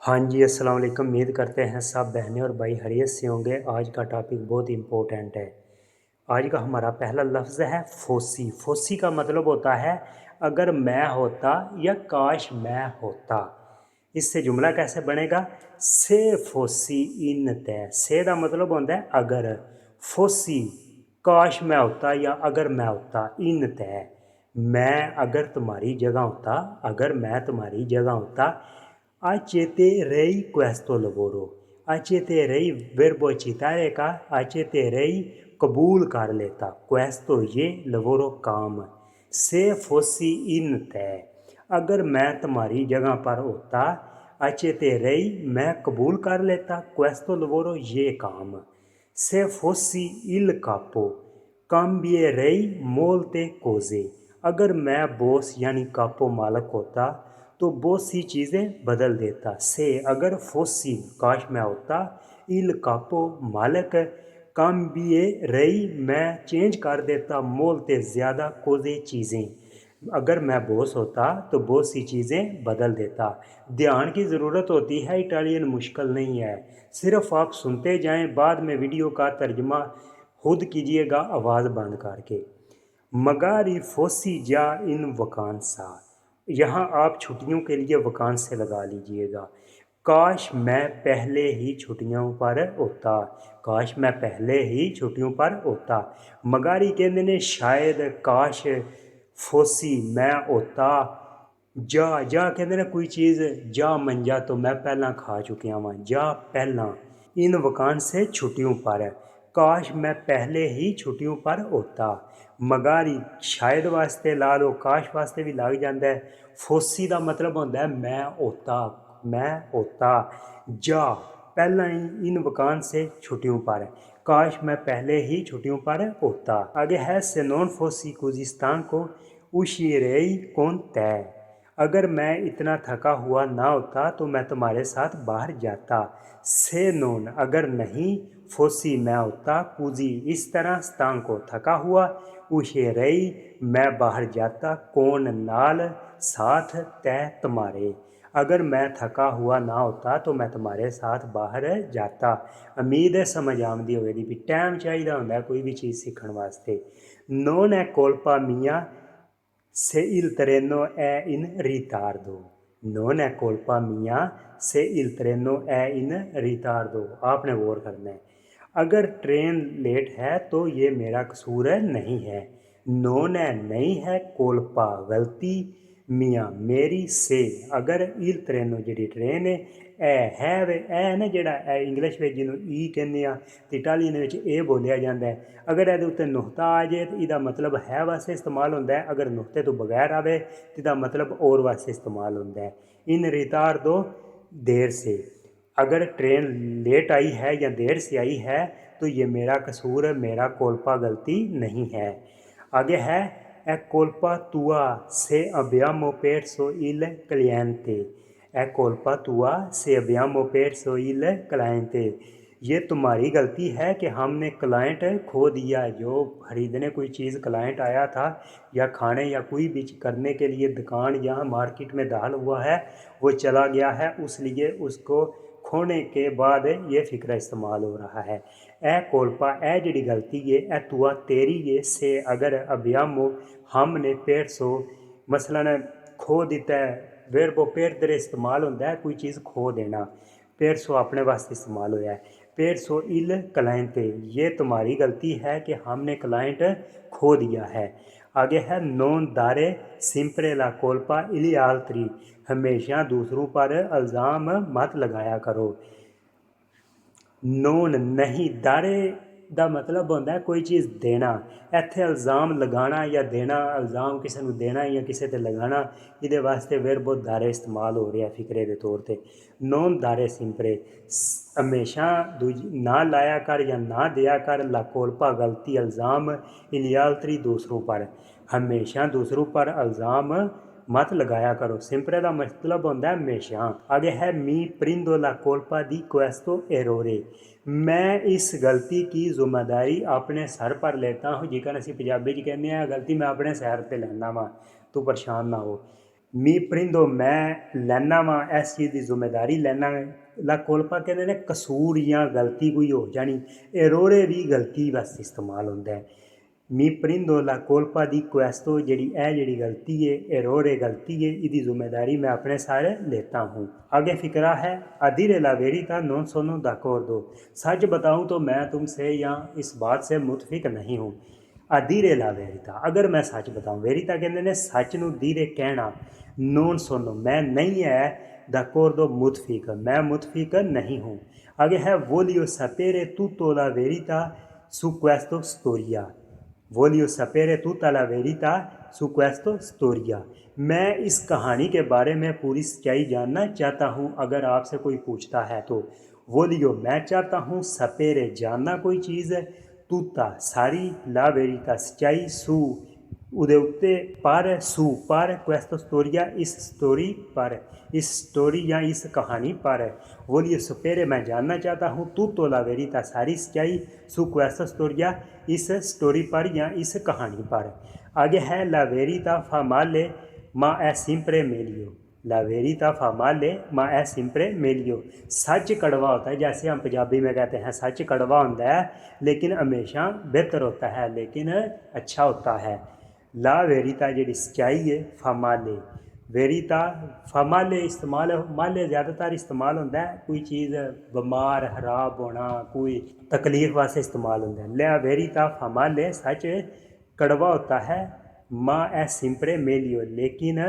हाँ जी, अस्सलाम वालेकुम। उम्मीद करते हैं सब बहनें और भाई खैरियत से होंगे। आज का टॉपिक बहुत इम्पोर्टेंट है। आज का हमारा पहला लफ्ज़ है फोसी। फोसी का मतलब होता है अगर मैं होता या काश मैं होता। इससे जुमला कैसे बनेगा? से फोसी इन तय। से का मतलब होता है अगर, फोसी काश मैं होता या अगर मैं होता, इन तय मैं अगर तुम्हारी जगह होता, अगर मैं तुम्हारी जगह होता। Acceterei questo lavoro। Accetterei verbo citare का accetterei कबूल कर लेता, questo ये lavoro काम। से fossi in te अगर मैं तुम्हारी जगह पर होता, accetterei मैं कबूल कर लेता, questo lavoro ये काम। से fossi il capo cambierei molte cose। अगर मैं बॉस यानी कापो मालक होता तो बहुत सी चीज़ें बदल देता। से अगर फोसी काश मैं होता, इल कापो मालक, काम बिए रही मैं चेंज कर देता, मोलते ज़्यादा कोजे चीज़ें। अगर मैं बॉस होता तो बहुत सी चीज़ें बदल देता। ध्यान की ज़रूरत होती है, इटालियन मुश्किल नहीं है। सिर्फ आप सुनते जाएं, बाद में वीडियो का तर्जमा खुद कीजिएगा आवाज़ बंद करके। मगारी फोसी जा इन वकांसा, यहाँ आप छुट्टियों के लिए वकांस से लगा लीजिएगा। काश मैं पहले ही छुट्टियों पर होता, काश मैं पहले ही छुट्टियों पर होता। मगारी कहते ने शायद, काश फोसी मैं होता। जा जा कहते ने कोई चीज़ जा मंजा तो मैं पहला खा चुकिया वहाँ, जा पहला। इन वकांस से छुट्टियों पर, काश मैं पहले ही छुट्टियों पर होता। मगारी शायद वास्ते ला लो, काश वास्ते भी लग जाता है। फोसी का मतलब होता है मैं होता, मैं होता। जा पहला ही इन वकांस से छुट्टियों पर, काश मैं पहले ही छुट्टियों पर होता। आगे है से नॉन फोसी कुजिस्तान को उशीरेई कौन तय। अगर मैं इतना थका हुआ ना होता तो मैं तुम्हारे साथ बाहर जाता। से नोन अगर नहीं, फोसी मैं होता, कुजी इस तरह, स्तान को थका हुआ, उशे रही मैं बाहर जाता, कौन नाल साथ, तय तुम्हारे। अगर मैं थका हुआ ना होता तो मैं तुम्हारे साथ बाहर जाता। उम्मीद है समझ आमदी होगी भी टाइम चाहिए होंगे कोई भी चीज़ सीखने वास्ते। नोन है कोल्पा मियाँ se il treno è in ritardo। non è colpa mia se il treno è in ritardo। आपने गौर करना है, अगर ट्रेन लेट है तो ये मेरा कसूर नहीं है। नोन है नहीं है, कोल्पा गलती, मियाँ मेरी, से अगर इल ट्रेनो जी ट्रेन है वे है ना जोड़ा इंग्लिश में जिन्हों ई कहने तो इटालियन में ए बोलिया जाता है। अगर ये उत्ते नुकता आ जाए तो यदा मतलब है वास्ते इस्तेमाल होता है, अगर नुकते तो बगैर आवे तो यदा मतलब और वास्ते इस्तेमाल होता है। इन रितार दो देर से, अगर ट्रेन लेट आई है या देर से आई है तो ये मेरा कसूर, मेरा कोल्पा गलती नहीं है। आगे है ए कोल्पा तुआ से अबियामो perso il cliente। ए कोल्पा तुआ से अबियामो perso il cliente। ये तुम्हारी गलती है कि हमने क्लाइंट खो दिया। जो खरीदने कोई चीज़ क्लाइंट आया था या खाने या कोई भी करने के लिए दुकान या मार्केट में दाखिल हुआ है, वो चला गया है, उसलिए उसको खोने के बाद ये फ़िक्र इस्तेमाल हो रहा है। ए कोल्पा ए जड़ी गलती है, ए तुआ तेरी ये, से अगर अबियामो हमने पेड़ सो मसलन खो दिता है। वेरबो पेड़ तेरे इस्तेमाल होता है कोई चीज़ खो देना, पेड़ सो अपने वास्ते इस्तेमाल होया है। पेड़ सो इल क्लाइंट, ये तुम्हारी गलती है कि हमने क्लाइंट खो दिया है। आगे है नॉन दारे सिंपरे ला कोल्पा इली आलतरी। हमेशा दूसरों पर इल्ज़ाम मत लगाया करो। नोन नहीं, दारे का मतलब होता है कोई चीज़ देना। इत्थे इल्ज़ाम लगाना या देना, इल्ज़ाम किसी को देना या किसी ते लगाना, ये वास्ते वेरबो दारे इस्तेमाल हो रहा है फिक्रे के तौर पर। नॉन दारे सिंपरे हमेशा ना लाया कर या ना दिया कर, ला कोल्पा गलती, इल्ज़ाम, इलियालतरी दूसरों पर, हमेशा दूसरों पर इल्ज़ाम मत लगाया करो। सिंपरे का मतलब होता है हमेशा। आगे है मी प्रिंदो ला कोल्पा दी क्वेस्तो एरोरे। मैं इस गलती की जिम्मेदारी अपने सर पर लेता हूँ, जिकन असी पंजाबी च कहने गलती मैं अपने सैर पर लैना वा, तू परेशान ना हो। मी परिंदो मैं लैना वा इस चीज़ की जिम्मेदारी लैना। ला कोलपा कहते ने कसूर या गलती कोई हो जानी, एरोरे भी गलती बस इस्तेमाल होंदा है। मी परिंदो ला कोलपा दी क्वेस्तो जेड़ी गलती है, एरोरे गलती है, इसकी जिम्मेदारी मैं अपने सारे लेता हूँ। आगे फिक्रा है, अधीरे ला वेरिता नॉन सोनो d'accordo। सच बताऊँ तो मैं तुमसे या इस बात से मुतफिक नहीं हूँ। अधीरे ला वेरिता, अगर मैं सच बताऊँ, वेरिता कहते ने सच नूं धीरे कहना। नॉन सोनो मैं नहीं है, d'accordo मुतफिक, मैं मुतफिक नहीं हूँ। आगे है voglio sapere tutto la verità su questo storia। voglio sapere tutta la verità su questo storia। मैं इस कहानी के बारे में पूरी सच्चाई जानना चाहता हूँ अगर आपसे कोई पूछता है तो। voglio मैं चाहता हूँ, sapere जानना कोई चीज़, tutta सारी, la verità सच्चाई, su ਉਹਦੇ ਉੱਤੇ, पर su पर questo storia इस स्टोरी पर, इस स्टोरी या इस कहानी पर। voglio sapere मैं जानना चाहता हूँ, tutto la verità सारी सच्चाई, su questo storia इस स्टोरी पर या इस कहानी पर। आगे है la verità fa male ma è sempre meglio। ला वेरिता फा माले मा ए सिंपरे मेलियो। सच कड़वा होता है, जैसे हम पंजाबी में कहते हैं सच कड़वा होता है लेकिन हमेशा बेहतर होता है, लेकिन अच्छा होता है। ला वेरिता जी सच्चाई है, फामाले वेरिता फामाले इस्तेमाल, माले ज़्यादातर इस्तेमाल होता है कोई चीज़ बीमार खराब होना, कोई तकलीफ वास्ते इस्तेमाल होता है। ला वेरिता फामाले सच कड़वा होता है, माँ ए सिंपरे मेलियो लेकिन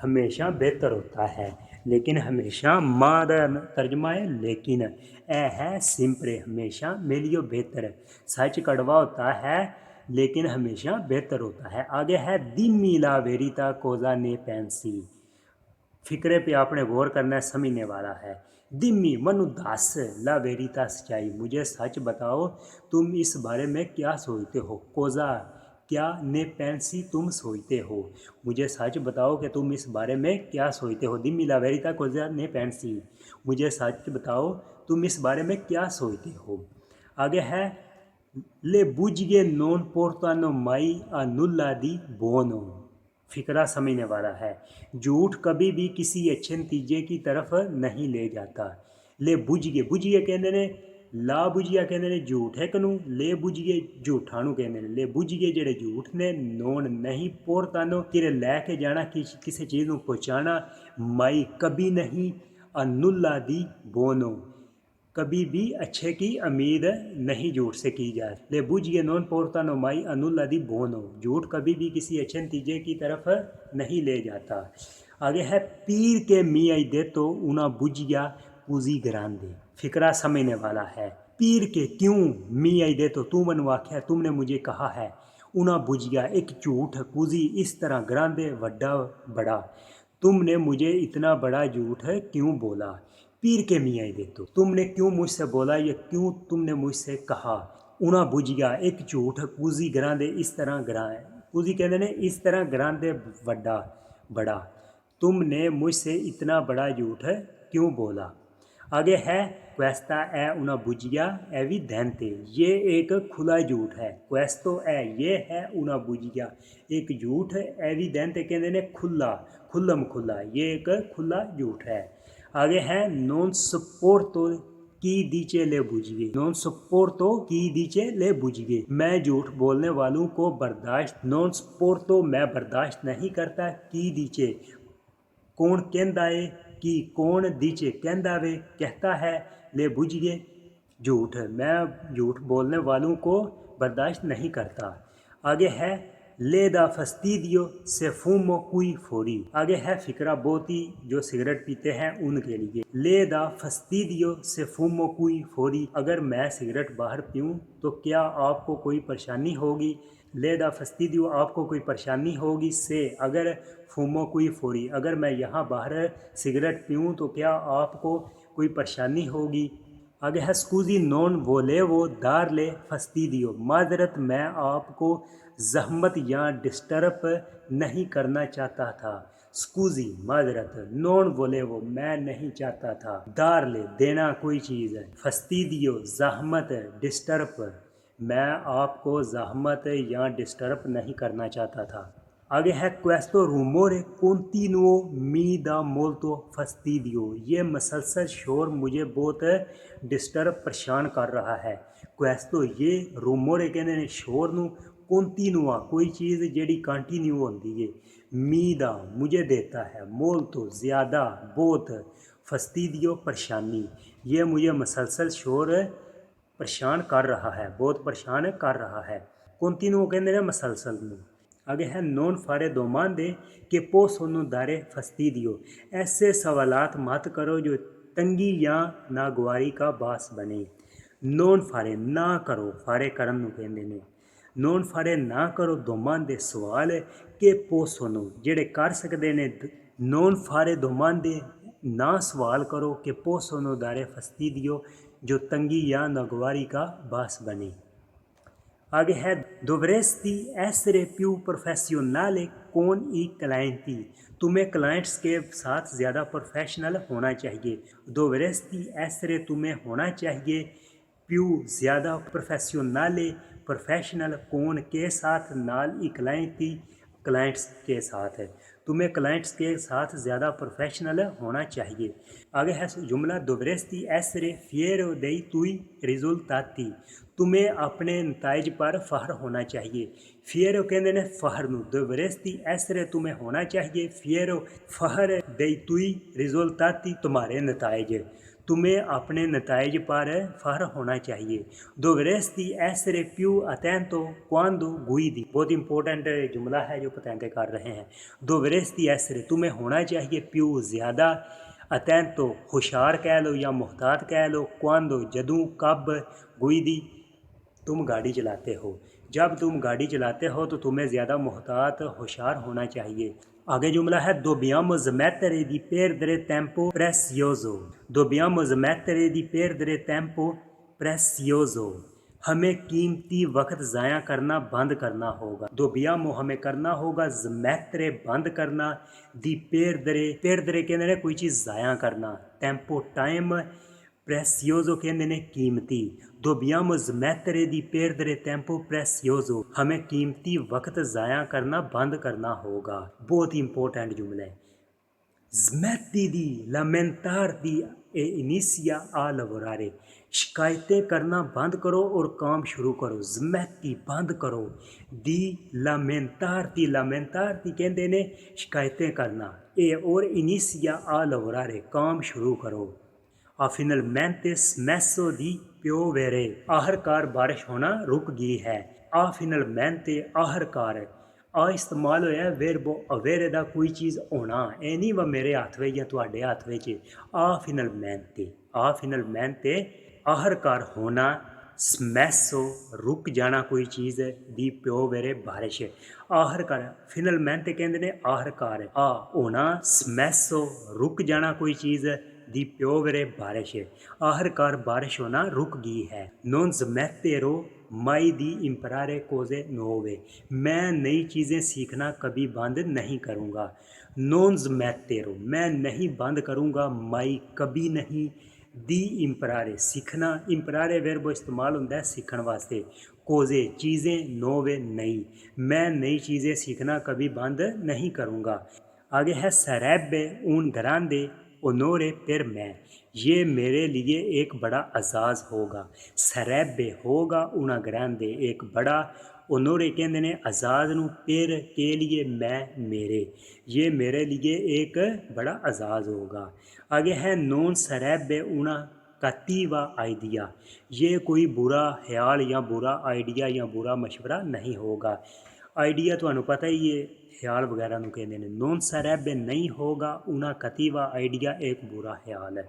हमेशा बेहतर होता है। लेकिन हमेशा माँ का तर्जमा है लेकिन, ए है सिंपरे हमेशा, मेलियो बेहतर। सच कड़वा होता है लेकिन हमेशा बेहतर होता है। आगे है dimmi la verità cosa ne pensi। फिक्रे पे आपने गौर करना है, समझने वाला है। दिम्मी मनु दस, ला वेरिता सच्चाई, मुझे सच बताओ तुम इस बारे में क्या सोचते हो। कोजा क्या, ने पेंसी तुम सोचते हो, मुझे सच बताओ कि तुम इस बारे में क्या सोचते हो। दिम्मी ला वेरिता कोजा ने पेंसी, मुझे सच बताओ तुम इस बारे में क्या सोचते हो। आगे है ले बुझगे नॉन पोर्तानो माई आ नुल्ला दी बोनो। फिक्रा समझने वाला है। झूठ कभी भी किसी अच्छे नतीजे की तरफ नहीं ले जाता। ले बुझगे, बुझगे कहते ने, ला बुझिया कहते ने झूठ है कनू, ले बुझगे झूठा नू कहते ने। ले बुझगे जेड़े झूठ ने, नोन नहीं, पोरतानो किरे लैके जाना, किसी चीज़ को पहुँचाना, माई कभी नहीं, अनुल्ला दी बोनो कभी भी अच्छे की उम्मीद नहीं झूठ से की जाए। ले बुझिए नॉन पोर्तानो माई अनुल्ला दी बोनो, झूठ कभी भी किसी अच्छे नतीजे की तरफ नहीं ले जाता। आगे है पीर के मी आई दे तो उना बुझिया पूजी ग्रांदे। फिक्रा समझने वाला है। पीर के क्यों, मी आई दे तो तू मनु आख्या, तुमने मुझे कहा है, उना बुझिया एक झूठ, पूजी इस तरह ग्रांदे वड्डा बड़ा, तुमने मुझे इतना बड़ा झूठ क्यों बोला। पीर के मियाँ दे तो तुमने क्यों मुझसे बोला, या क्यों तुमने मुझसे कहा। उना बुझिया एक झूठ, पूजी ग्रांदे इस तरह ग्रां, पूजी कहते ने इस तरह ग्रांदे वड्डा बड़ा, तुमने मुझसे इतना बड़ा झूठ क्यों बोला। आगे है क्वेस्ता ए उना बुझिया एविडेंटे, ये एक खुला झूठ है। क्वेस्तो ए ये है, उना बुझिया एक झूठ, एविडेंटे कहते ने खुला, खुल्लम खुला, ये एक खुला झूठ है। आगे है नॉन सपोर्टो की दीचे ले बुझिए। नॉन सपोर्टो की दीचे ले बुझिए, मैं झूठ बोलने वालों को बर्दाश्त, नॉन सपोर्टो मैं बर्दाश्त नहीं करता, की दीचे कौन कहता है, कि कौन दीचे कहता वे कहता है, ले बुझिए झूठ, मैं झूठ बोलने वालों को बर्दाश्त नहीं करता। आगे है ले दा फस्तीदियो से फूमो कुई फोरी। आगे है फिक्रा बहुत ही जो सिगरेट पीते हैं उनके लिए। ले दा फस्तीदियो से फूमो कुई फोरी, अगर मैं सिगरेट बाहर पीऊँ तो क्या आपको कोई परेशानी होगी। ले दा फस्तीदियो आपको कोई परेशानी होगी, से अगर, फूमो कुई फोरी अगर मैं यहाँ बाहर सिगरेट पीऊँ तो क्या आपको कोई परेशानी होगी। आगे है स्कूजी नॉन वोले वो दार ले फस्तीदियो, माजरत मैं आपको जहमत या डिस्टर्ब नहीं करना चाहता था। स्कूजी माजरत, नॉन बोले वो मैं नहीं चाहता था, दार ले देना कोई चीज़ है, फस्तीदियो जहमत, डिस्टर्ब मैं आपको जहमत या डिस्टर्ब नहीं करना चाहता था। आगे है questo rumore continuo mi dà molto fastidio। ये मसलसल शोर मुझे बहुत डिस्टर्ब परेशान कर रहा है। questo ये rumore कहते हैं शोर नू, continua कोई चीज़ जेड़ी कंटिन्यू होती है, मी दा मुझे देता है, molto ज़्यादा, बहुत, fastidio परेशानी, ये मुझे मसलसल शोर परेशान कर रहा है, बहुत परेशान कर रहा है। कंटिन्यू कहते हैं मसलसल नू। आगे है नॉन फारे दोमांदे के पोसोनो दारे फस्तीदियो। ऐसे सवालात मत करो जो तंगी या नागवारी का बास बने। नॉन फारे ना करो, फारे करन नू कहंदे ने। नॉन फारे ना करो दोमांदे सवाल के पोसोनो जेड़े कर सकते ने। नॉन फारे दोमांदे ना सवाल करो कि पोसोनो दारे फस्तीदियो जो तंगी या नागवारी का बास बने। आगे है dovresti essere più professionale con i clienti। तुम्हें क्लाइंट्स के साथ ज़्यादा प्रोफेशनल होना चाहिए। dovresti essere तुम्हें होना चाहिए, più ज़्यादा, professionale प्रोफेशनल, कौन के साथ, नाल ई क्लाइंटी क्लाइंट्स के साथ है। तुम्हें क्लाइंट्स के साथ ज़्यादा प्रोफेशनल होना चाहिए। आगे है जुमला dovresti essere fiero dei tuoi risultati। तुम्हें अपने नताइज पर फ़ख्र होना चाहिए। फियरो कहते हैं फ़ख्र नू। dovresti essere तुम्हें होना चाहिए, fiero फ़ख्र, dei tuoi risultati तुम्हारे नताइज, तुम्हें अपने नताइज पर फ़ख्र होना चाहिए। dovresti essere più attento quando guidi। बहुत इंपॉर्टेंट जुमला है जो पतेंते कर रहे हैं। dovresti essere तुम्हें होना चाहिए, più ज़्यादा, attento होशियार कह लो या मुहतात कह लो, quando जदों, कब, guidi तुम गाड़ी चलाते हो। जब तुम गाड़ी चलाते हो तो तुम्हें ज़्यादा मुहतात होशियार होना चाहिए। आगे जुमला है dobbiamo smettere di perdere tempo prezioso। dobbiamo smettere di perdere tempo prezioso। हमें कीमती वक्त ज़ाया करना बंद करना होगा। dobbiamo हमें करना होगा, smettere बंद करना, di perdere perdere कहते हैं कोई चीज़ ज़ाया करना, tempo टाइम, prezioso कहते हैं कीमती। dobbiamo smettere di perdere tempo prezioso। हमें कीमती वक्त ज़ाया करना बंद करना होगा। बहुत इंपॉर्टेंट जुमला है। smetti di lamentarti e inizia a lavorare। शिकायतें करना बंद करो और काम शुरू करो। smetti बंद करो, di lamentarti lamentarti कहते हैं शिकायतें करना, e और inizia a lavorare काम शुरू करो। ha finalmente smesso di piovere। आखिरकार बारिश होना रुक गई है। ha finalmente आखिरकार, आ इस्तेमाल होया वेरबो अवेरे दा कोई चीज़ होना, ए नहीं वा मेरे हथ में या तुहाडे हथ में। आ फिनलमेंटे आखिरकार होना, स्मैसो रुक जाना कोई चीज़, दी प्योवेरे बारिश। आखिरकार फिनलमेंटे कहते हैं आखिरकार, आ होना, स्मैसो रुक जाना कोई चीज़, दी प्योवेरे बारिश। आखिरकार बारिश होना रुक गई है। Non smetterò mai di imparare cose nuove। मैं नई चीज़ें सीखना कभी बंद नहीं करूँगा। नॉन smetterò मैं नहीं बंद करूँगा, mai कभी नहीं, दी imparare सीखना, imparare वर्ब इस्तेमाल होता है सीखण वास्ते, कोजे चीज़ें, नोवे नई, मैं नई चीज़ें सीखना कभी बंद नहीं करूँगा। आगे है sarebbe un grande onore per me। ये मेरे लिए एक बड़ा अजाज़ होगा। sarebbe होगा, una grande एक बड़ा, onore कहते हैं अजाज़ नू, per के लिए मैं मेरे, ये मेरे लिए एक बड़ा अजाज़ होगा। आगे है non sarebbe una cattiva idea। ये कोई बुरा ख्याल या बुरा आइडिया या बुरा मशवरा नहीं होगा। आइडिया तो पता ही है ख्याल वगैरह नू कहते हैं। नॉन sarebbe नहीं होगा, una cattiva idea एक बुरा ख्याल है।